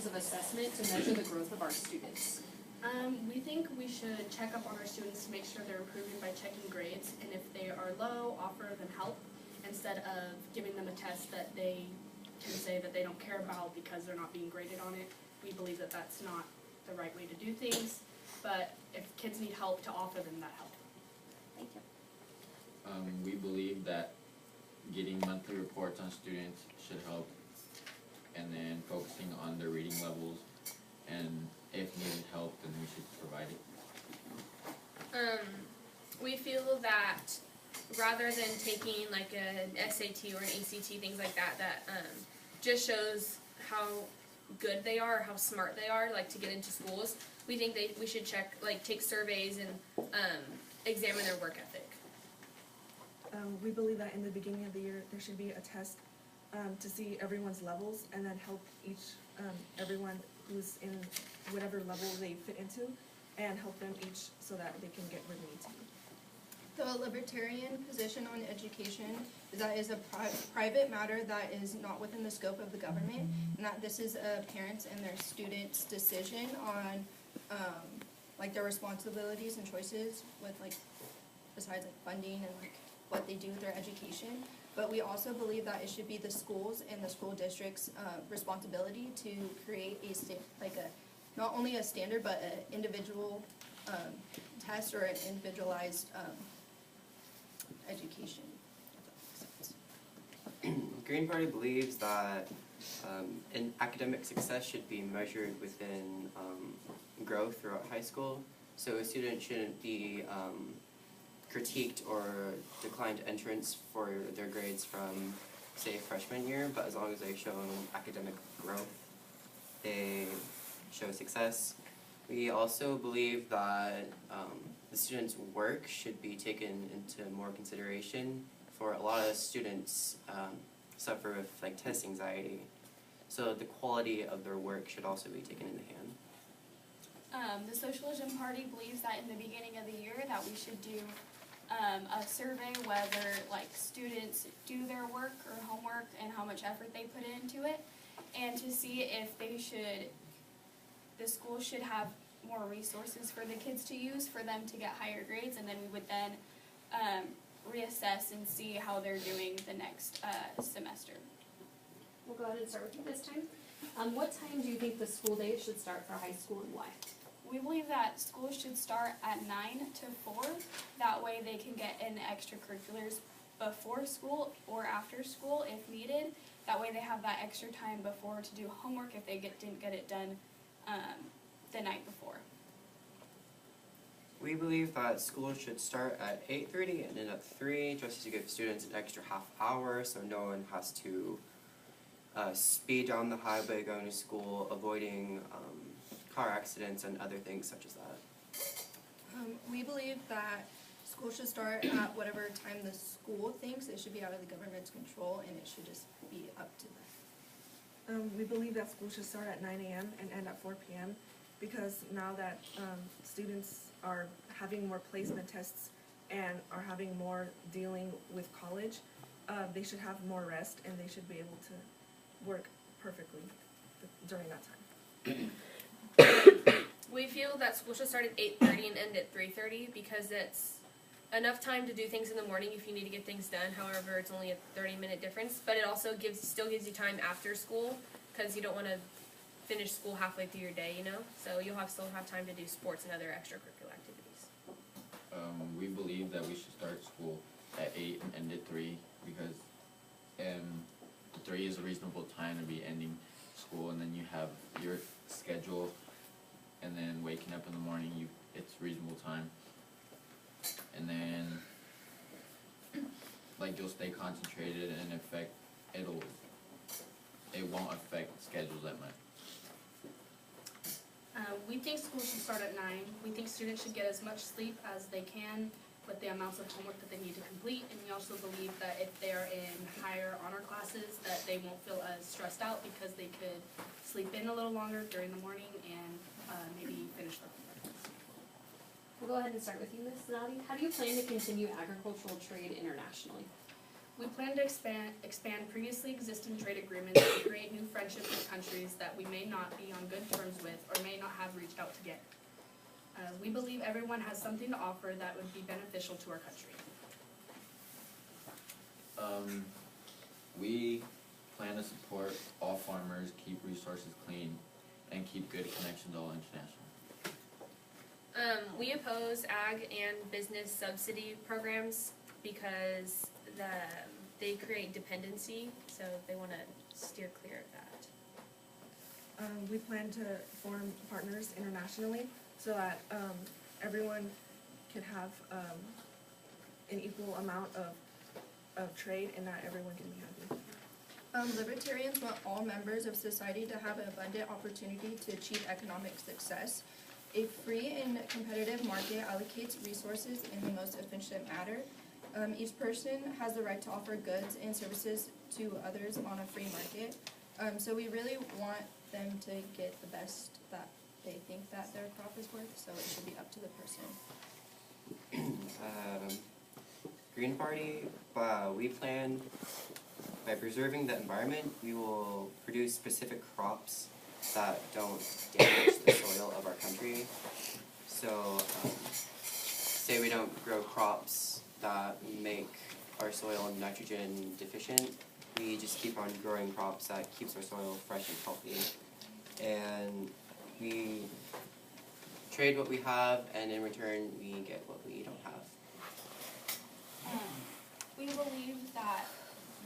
systems of assessment to measure the growth of our students? We think we should check up on our students to make sure they're improving by checking grades, and if they are low, offer them help instead of giving them a test that they can say that they don't care about because they're not being graded on it. We believe that that's not the right way to do things, but if kids need help, to offer them that help. Thank you. We believe that getting monthly reports on students should help, and then focusing on their reading levels, and if needed help, then we should provide it. We feel that rather than taking like an SAT or an ACT, things like that, that just shows how good they are, how smart they are, like to get into schools. We think we should check, like take surveys and examine their work ethic. We believe that in the beginning of the year there should be a test to see everyone's levels, and then help everyone who's in whatever level they fit into, and help them each so that they can get where they need to be. The libertarian position on education is that it is a private matter that is not within the scope of the government, and that this is a parents' and their students' decision on like their responsibilities and choices with like besides like funding and like what they do with their education. But we also believe that it should be the schools and the school districts' responsibility to create not only a standard but an individual test or an individualized education. If that makes sense. Green Party believes that academic success should be measured within growth throughout high school. So a student shouldn't be critiqued or declined entrance for their grades from, say, freshman year, but as long as they show academic growth, they show success. We also believe that the students' work should be taken into more consideration. For a lot of students suffer with like test anxiety, so the quality of their work should also be taken into hand. The Socialism Party believes that in the beginning of the year that we should do a survey whether like students do their work or homework and how much effort they put into it, and to see if the school should have more resources for the kids to use for them to get higher grades, and then we would then reassess and see how they're doing the next semester. We'll go ahead and start with you this time. What time do you think the school day should start for high school, and why? We believe that schools should start at 9 to 4. That way they can get in extracurriculars before school or after school if needed. That way they have that extra time before to do homework if they didn't get it done the night before. We believe that school should start at 8:30 and end at 3, just to give students an extra half hour so no one has to speed down the highway going to school, avoiding car accidents and other things such as that. We believe that school should start at whatever time the school thinks. It should be out of the government's control, and it should just be up to them. We believe that school should start at 9 a.m. and end at 4 p.m. because now that students are having more placement tests and are having more dealing with college, they should have more rest, and they should be able to work perfectly during that time. We feel that school should start at 8:30 and end at 3:30 because it's enough time to do things in the morning if you need to get things done. However, it's only a 30-minute difference, but it also still gives you time after school because you don't want to finish school halfway through your day, you know? So you'll still have time to do sports and other extracurricular activities. We believe that we should start school at 8 and end at 3 because 3 is a reasonable time to be ending school, and then you have your schedule, and then waking up in the morning, it's reasonable time. And then like you'll stay concentrated, and it won't affect schedules that much. We think school should start at 9. We think students should get as much sleep as they can with the amounts of homework that they need to complete, and we also believe that if they're in higher honor classes that they won't feel as stressed out because they could sleep in a little longer during the morning and maybe finish their homework. We'll go ahead and start with you, Ms. Nadi. How do you plan to continue agricultural trade internationally? We plan to expand previously existing trade agreements and create new friendships with countries that we may not be on good terms with or may not have reached out to get. We believe everyone has something to offer that would be beneficial to our country. We plan to support all farmers, keep resources clean, and keep good connections all international. We oppose ag and business subsidy programs because they create dependency, so they want to steer clear of that. We plan to form partners internationally so that everyone could have an equal amount of trade and that everyone can be happy. Libertarians want all members of society to have an abundant opportunity to achieve economic success. A free and competitive market allocates resources in the most efficient manner. Each person has the right to offer goods and services to others on a free market. So we really want them to get the best that they think that their crop is worth, so it should be up to the person. Green Party, we plan, by preserving the environment, we will produce specific crops that don't damage the soil of our country. So, say we don't grow crops that make our soil nitrogen deficient, we just keep on growing crops that keeps our soil fresh and healthy. And we trade what we have, and in return, we get what we don't have. We believe that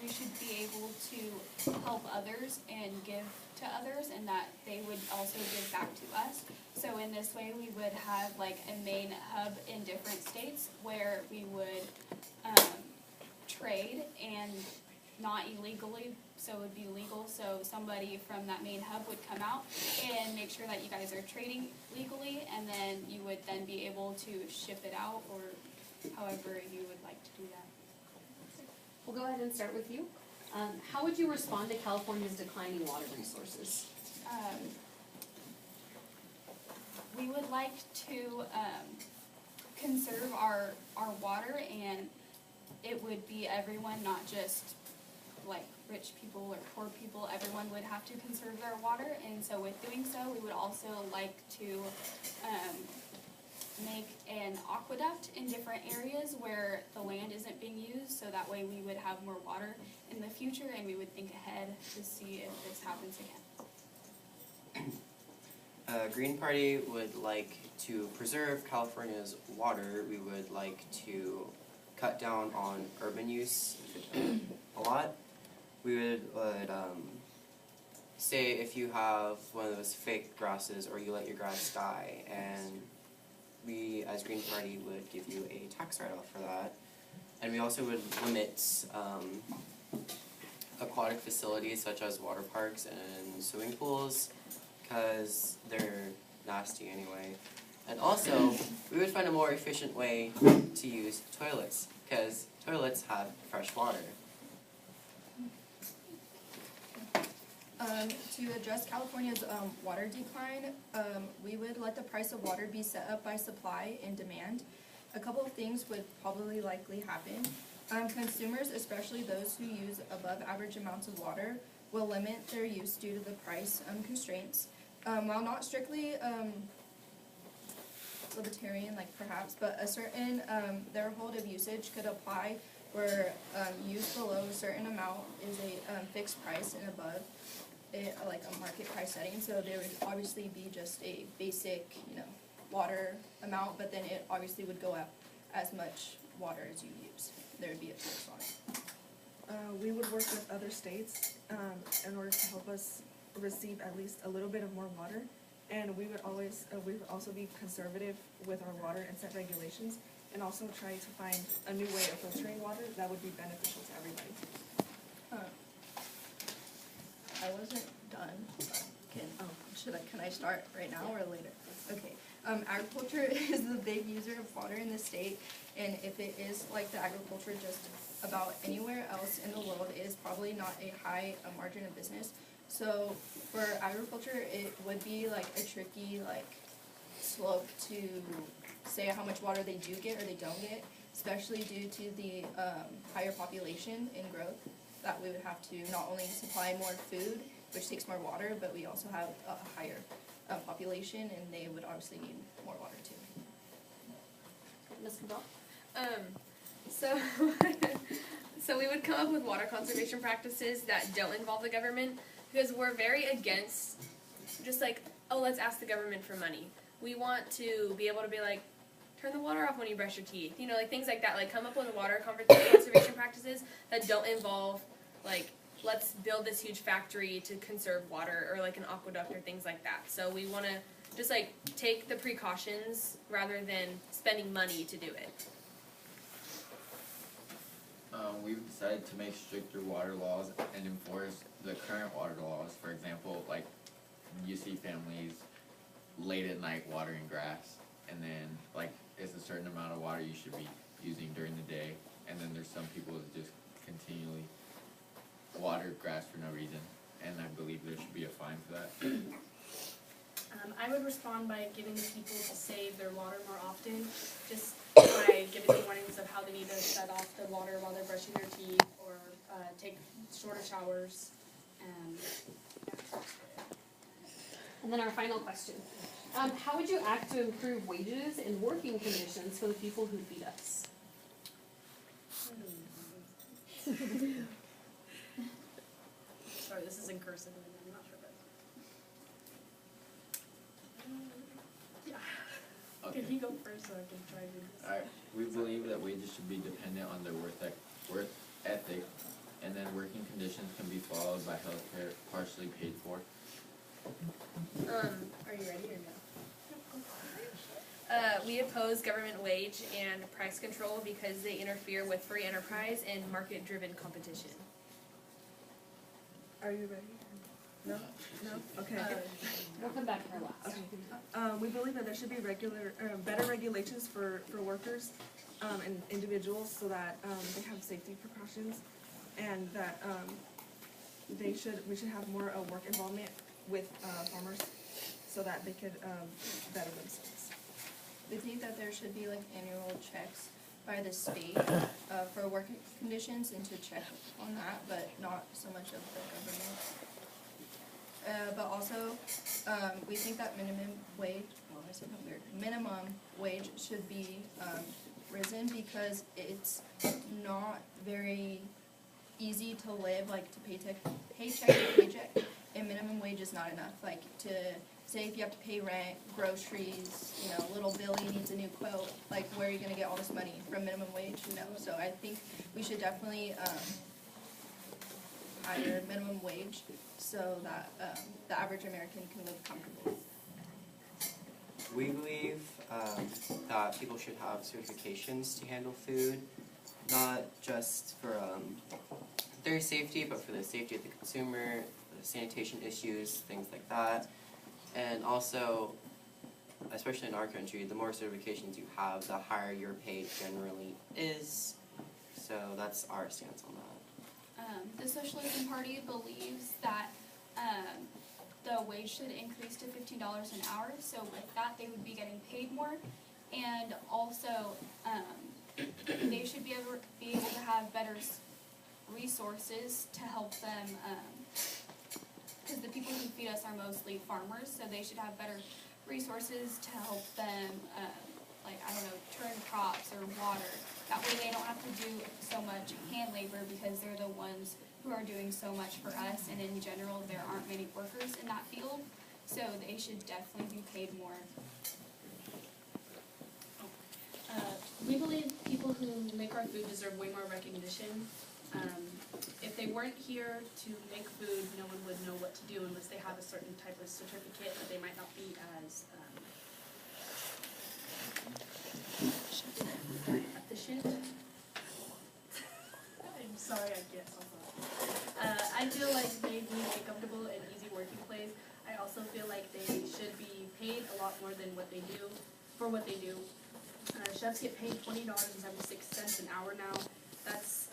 we should be able to help others and give to others, and that they would also give back to us. So in this way, we would have like a main hub in different states where we would trade and not illegally, so it would be legal. So somebody from that main hub would come out and make sure that you guys are trading legally, and then you would then be able to ship it out or however you would like to do that. We'll go ahead and start with you. How would you respond to California's declining water resources? We would like to conserve our water, and it would be everyone, not just like rich people or poor people. Everyone would have to conserve their water, and so with doing so, we would also like to make an aqueduct in different areas where the land isn't being used, so that way we would have more water in the future, and we would think ahead to see if this happens again. Green Party would like to preserve California's water. We would like to cut down on urban use a lot. We would say if you have one of those fake grasses or you let your grass die, and we as Green Party would give you a tax write-off for that. And we also would limit aquatic facilities such as water parks and swimming pools, because they're nasty anyway. And also, we would find a more efficient way to use toilets, because toilets have fresh water. To address California's water decline, we would let the price of water be set up by supply and demand. A couple of things would probably likely happen. Consumers, especially those who use above average amounts of water, will limit their use due to the price constraints. While not strictly libertarian, like perhaps, but a certain threshold of usage could apply where use below a certain amount is a fixed price and above it, like a market price setting. So there would obviously be just a basic, water amount, but then it obviously would go up as much water as you use. There would be a tax on it. We would work with other states in order to help us receive at least a little bit of more water, and we would also be conservative with our water and set regulations, and also try to find a new way of filtering water that would be beneficial to everybody. I wasn't done. Can I start right now or later? Okay. Agriculture is the big user of water in the state, and if it is like the agriculture just about anywhere else in the world, it is probably not a high margin of business. So for agriculture, it would be like a tricky slope to say how much water they do get or they don't get. especially due to the higher population and growth, that we would have to not only supply more food, which takes more water, but we also have a higher population, and they would obviously need more water too. Ms. Cabral? So, so we would come up with water conservation practices that don't involve the government, because we're very against just like, oh, let's ask the government for money. We want to be able to be like, turn the water off when you brush your teeth, you know, like things like that. Like come up with water conservation practices that don't involve like, let's build this huge factory to conserve water, or like an aqueduct or things like that. So we want to just like take the precautions rather than spending money to do it. We've decided to make stricter water laws and enforce the current water laws. For example, like you see families late at night watering grass, and then like it's a certain amount of water you should be using during the day, and then there's some people that just continually water grass for no reason, and I believe there should be a fine for that. I would respond by getting people to save their water more often, just by giving them warnings of how they need to shut off the water while they're brushing their teeth, or take shorter showers. And then our final question. How would you act to improve wages and working conditions for the people who feed us? Sorry, this is in cursive, and I'm not sure about Okay. Can he go first so I can try to do this? Alright, we believe that wages should be dependent on their work ethic, and then working conditions can be followed by healthcare partially paid for. Are you ready or no? We oppose government wage and price control because they interfere with free enterprise and market-driven competition. Are you ready? No? No? Okay. We'll come back to her last. Okay. We believe that there should be better regulations for workers and individuals, so that they have safety precautions, and that we should have more work involvement with farmers, so that they could better themselves. We think that there should be like annual checks by the state for working conditions, and to check on that, but not so much of the government. But also, we think that minimum wage should be risen, because it's not very easy to live like to paycheck to paycheck, and minimum wage is not enough. Like to say if you have to pay rent, groceries, you know, little Billy needs a new quilt, like where are you gonna get all this money from minimum wage? No. So I think we should definitely higher minimum wage, so that the average American can live comfortably. We believe that people should have certifications to handle food, not just for their safety, but for the safety of the consumer, the sanitation issues, things like that. And also, especially in our country, the more certifications you have, the higher your pay generally is. So that's our stance on that. The Socialism Party believes that the wage should increase to $15 an hour, so with that they would be getting paid more, and also they should be able to have better resources to help them, because the people who feed us are mostly farmers, so they should have better resources to help them, like, I don't know, turn crops or water. That way they don't have to do so much hand labor, because they're the ones who are doing so much for us, and in general there aren't many workers in that field, so they should definitely be paid more. We believe people who make our food deserve way more recognition. If they weren't here to make food, no one would know what to do unless they have a certain type of certificate, but they might not be as efficient. I'm sorry, I guess. I feel like they need a comfortable and easy working place. I also feel like they should be paid a lot more than what they do, for what they do. Chefs get paid $20.76 an hour now. That's,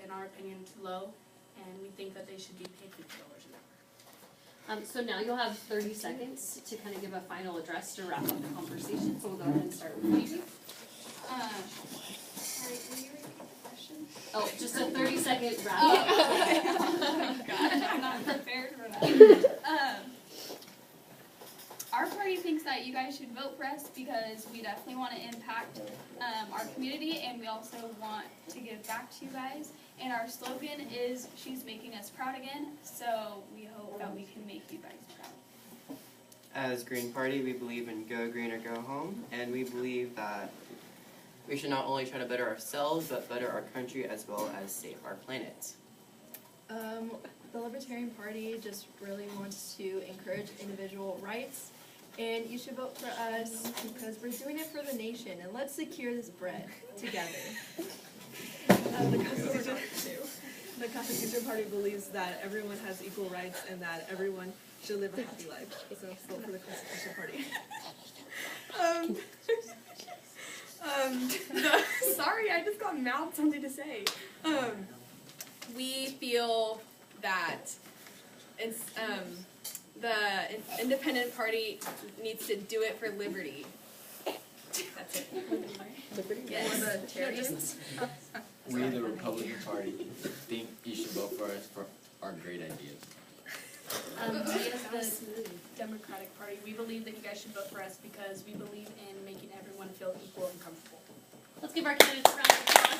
in our opinion, too low, and we think that they should be paid $50 an hour. So now you'll have 30 seconds to kind of give a final address to wrap up the conversation, so we'll go ahead and start with Gigi. Sorry, will you repeat the question? Oh, just a 30-second wrap Oh, up. oh gosh, I'm not prepared for that. Our party thinks that you guys should vote for us because we definitely want to impact our community, and we also want to give back to you guys. And our slogan is "She's making us proud again." So we hope that we can make you guys proud. As Green Party, we believe in go green or go home, and we believe that we should not only try to better ourselves, but better our country as well as save our planet. The Libertarian Party just really wants to encourage individual rights, and you should vote for us because we're doing it for the nation, and let's secure this bread together. The Constitution Party believes that everyone has equal rights and that everyone should live a happy life. So vote for the Constitution Party. Sorry, I just got mouthed something to say. We feel that it's, the independent party needs to do it for liberty. That's it. Liberty? Yes. We, the Republican Party, think you should vote for us for our great ideas. We as the Democratic Party, we believe that you guys should vote for us because we believe in making everyone feel equal and comfortable. Let's give our candidates a round of applause.